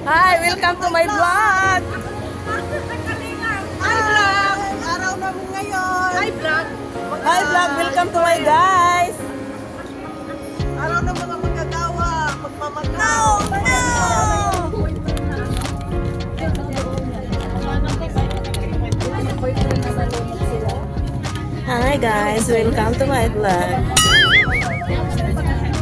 Hi, welcome to my vlog. Hi vlog! Araw namin ngayon! Hi vlog! Hi vlog, welcome to my guys. Araw ng mga magagawa! Magmamakaw! Hi guys, welcome to my vlog.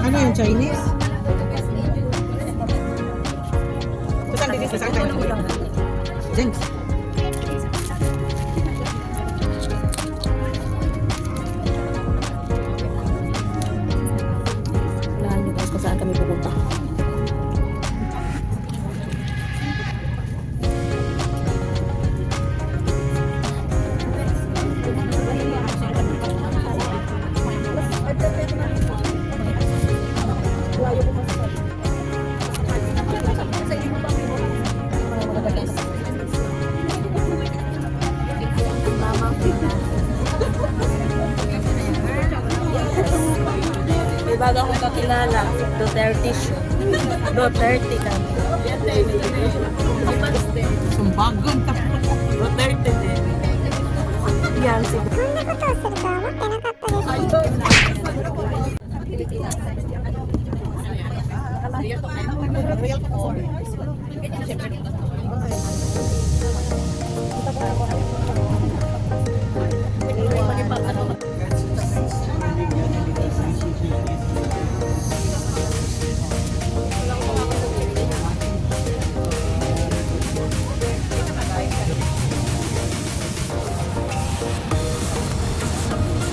Ano yung Chinese? Saan din sa akin? James. Wala niyo guys kung saan kami pupunta. May bago akong kakilala, Duterte siya. Duterte kami. Sumbagon ka. Duterte din. Yan si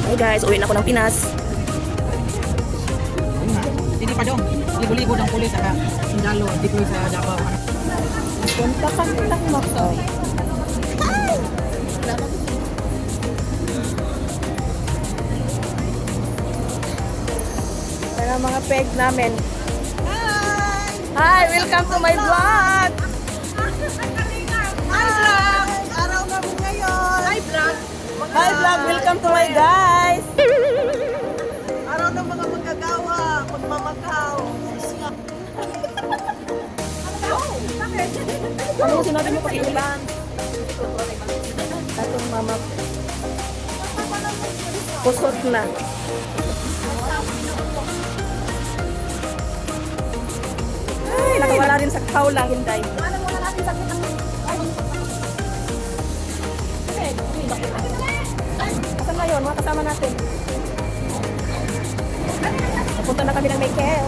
Hey guys, uwi na ako ng Pinas. Hindi pa dong. Libo-libo ng pulis sa Sindalo. Dito sa Davao. Punta ka ng Macau. Para mga peg namin. Hi, welcome to my vlog. Hi vlog! Araw namin ngayon! Hi vlog! Hi vlog, welcome to my guys. Araw ng mga magagawa! Magmamakaw! Ano yung sinabi mo pag-iulan? Atong mama. Kusot na. Ay, nakawala rin sa kaula, hinday. Asan na yun? Mga kasama natin. Napunta na kami ng Michael.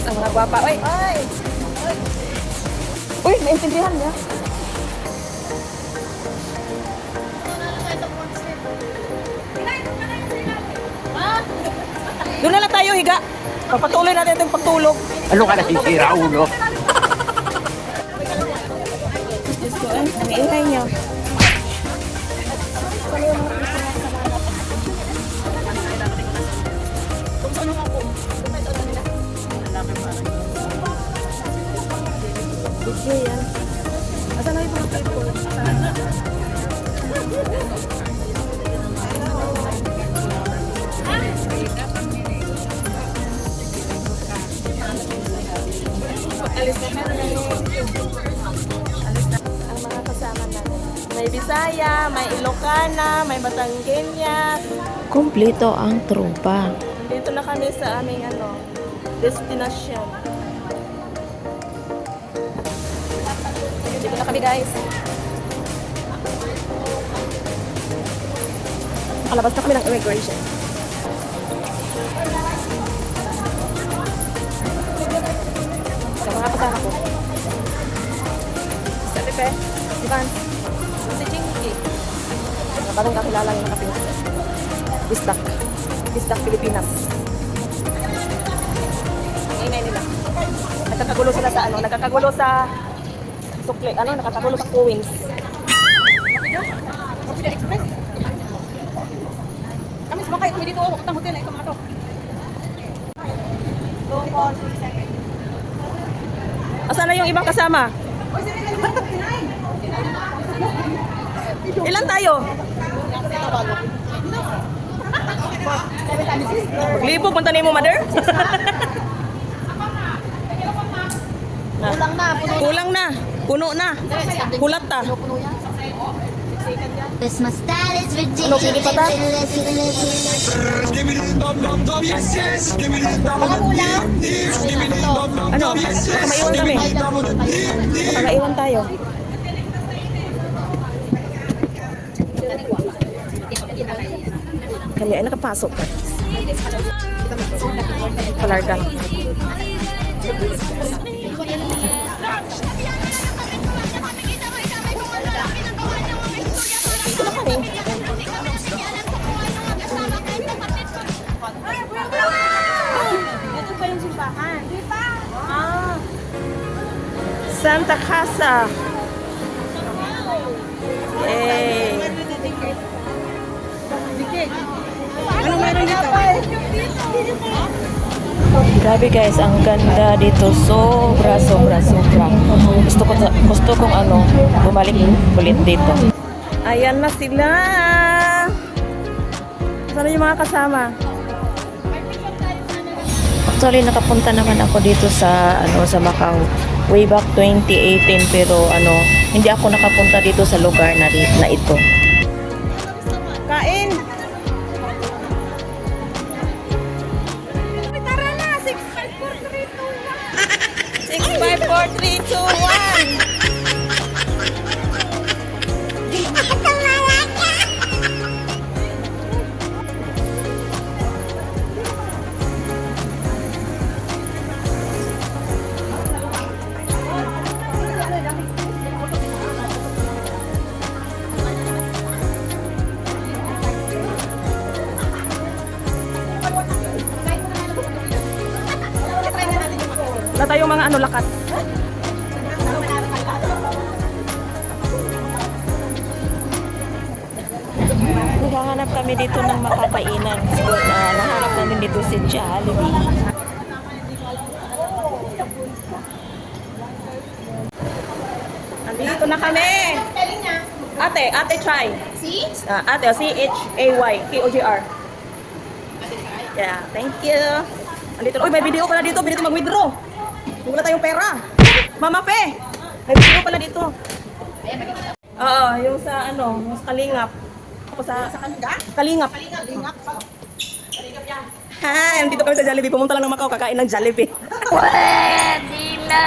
Ang mga gwapa. Uy! Uy, naintindihan niya. Doon na lang tayo, higa. Papatuloy natin itong pagtulog. Ano ka nasisira, ulo? Diyos ko, ang ingay niya. Video yan. Asan na yung mga clip ko? Ang mga kasama natin. May Bisaya, may Ilocana, may Batangueña. Kumpleto ang tropa. Dito na kami sa aming destination. Dito na kami guys. Nakalabas na kami ng immigration. Sa mga kasama ko. Sa Pepe, si Vance, si Jinky. Parang kakilala yung nakapinas. Bisdak. Bisdak Pilipinas. Ang ingay nila. Nagkakagulo sila sa nagkakagulo sa sukli, nakakagulo sa Queens. Kami sumakay kami dito. Utang hotel na ito mga to. Asan na yung ibang kasama? Ilan tayo? Maglibog, punta ni mo, mother? Kulang na. Kulang na. Puno na. Kulat ta. Christmas style is Ano, pili pa ta? Ano? Baka maiwan kami. Baka maiwan tayo. Kami ay nakapasok. Palargan. Dito na kami. Ito pa yung simbahan. Di ba? Santa Casa. Yay! Ano meron dito? Grabe guys, ang ganda dito. Sobra. Gusto kong bumalik ulit dito. Ayan na sila. Sana yung mga kasama? Actually, nakapunta naman ako dito sa Macau way back 2018 pero hindi ako nakapunta dito sa lugar na ito. Kain! Tara na! 6, 5, 4, 3, 2, 1. 6, 5, 4, 3, 2, 1. Wala tayong mga lakas. Naghahanap kami dito ng makakainan. So, nahanap namin dito si Jollibee. Nandito na kami. Ate, try. See? Ate, C-H-A-Y, K-O-G-R. Yeah, thank you. Andito, uy, may video pala dito. Dito mag-withdraw. Wala tayong pera. Mama Pe, may video pala dito. Oo, yung sa yung sa Kalingap. Ako sa Kalingap. Hi, andito kami sa Jollibee. Pumunta lang ng Macau, kakain ng Jollibee. Pwede na.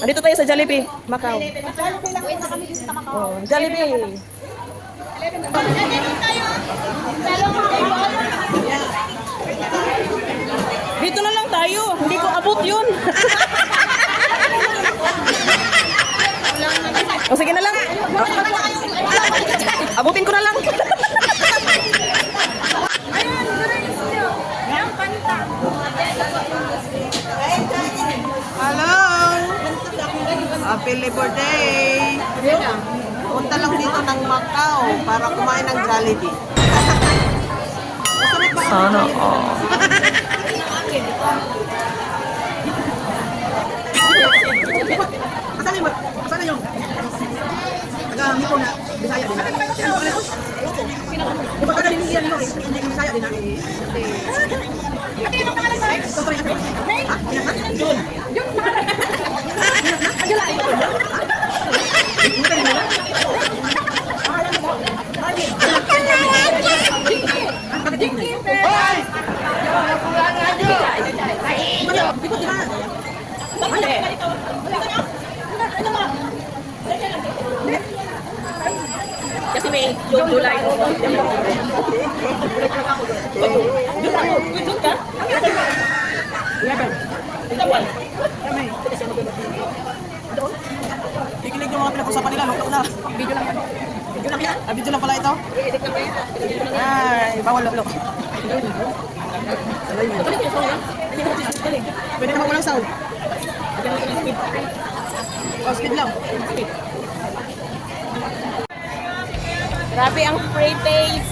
Andito tayo sa Jollibee, Macau. Oh, Jollibee. Dito na lang tayo. Hindi ko abot yun. O sige na lang. Abutin ko na lang. Hello! Happy Labor Day! Punta lang dito ng Macau para kumain ng Jollibee. Sana all. Asan yung? Taga-Miko na Bisaya din. Di ba taga-Bisaya din? Kasi may July. Kikilig yung mga pinag-usapan nila. Lokal na. Video lang. Video lang pala ito? Ay, bawal lolo. Pwede naman walang sound. Oh, speed lang. Grabe ang free taste.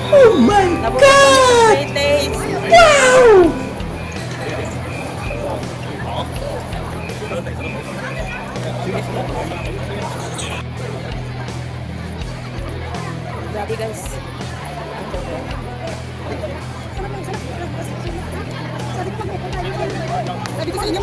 Oh my God! Free taste. Wow! Grabe guys. Sabi ko sa inyo,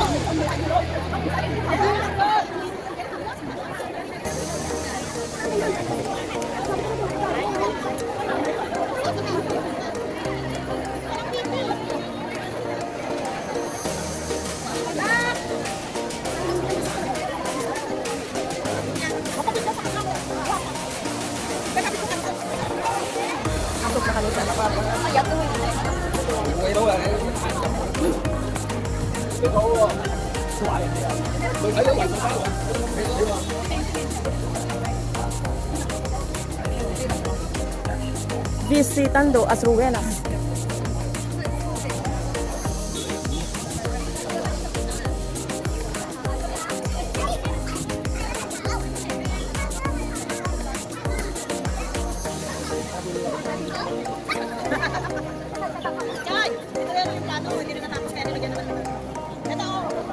visitando as ruenas.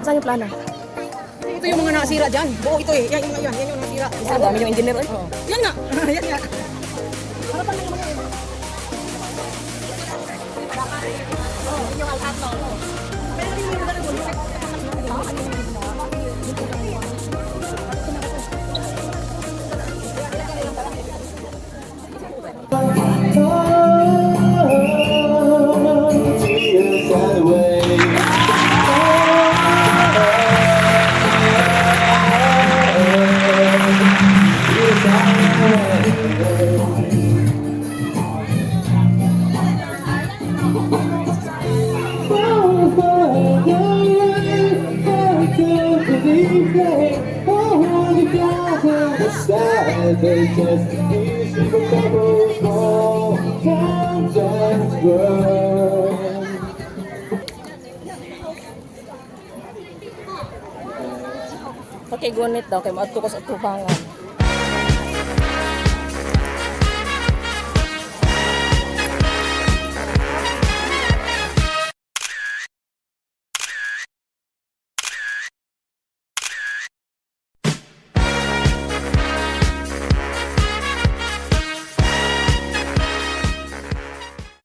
Saan yung plano? Ito yung mga nasira dyan. Buo ito eh. Yan yung nasira. Ang dami yung engineer. Eh. Yan nga. Yan nga. They just use a couple more times and run. Okay, gunit daw. Kaya maadto ko sa tubangan.